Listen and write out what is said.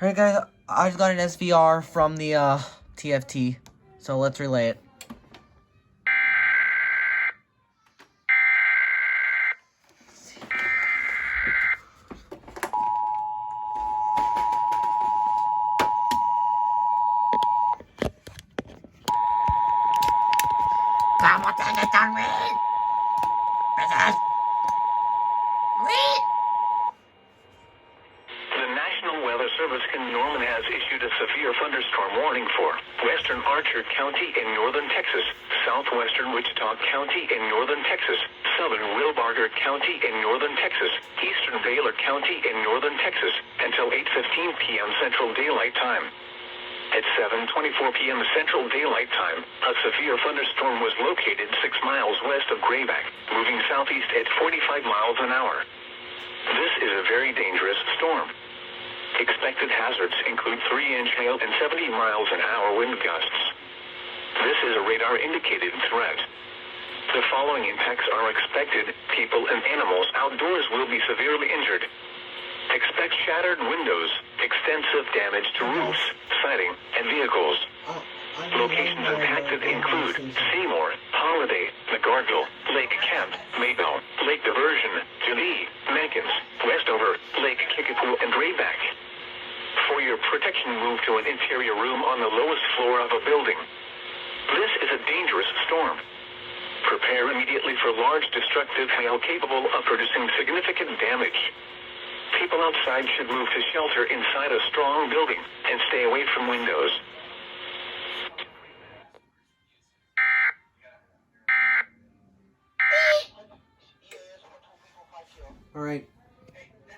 Alright guys, I just got an SVR from the TFT, so let's relay it. ¿Cómo tienes tan read? Business? Read? The National Weather Service in Norman has issued a severe thunderstorm warning for western Archer County in northern Texas, southwestern Wichita County in northern Texas, southern Wilbarger County in northern Texas, eastern Baylor County in northern Texas, until 8:15 p.m. Central Daylight Time. At 7:24 p.m. Central Daylight Time, a severe thunderstorm was located 6 miles west of Grayback, moving southeast at 45 miles an hour. This is a very dangerous storm. Expected hazards include 3-inch hail and 70 miles an hour wind gusts. This is a radar-indicated threat. The following impacts are expected. People and animals outdoors will be severely injured. Expect shattered windows, extensive damage to roofs, siding, and vehicles. Locations impacted include Seymour, Holiday, McGarville, Lake Camp, Maybell, Lake Diversion, Julee, Mankins, Westover, Lake Kickapoo, and Grayback. For your protection, move to an interior room on the lowest floor of a building. This is a dangerous storm. Prepare immediately for large destructive hail capable of producing significant damage. People outside should move to shelter inside a strong building and stay away from windows. Alright.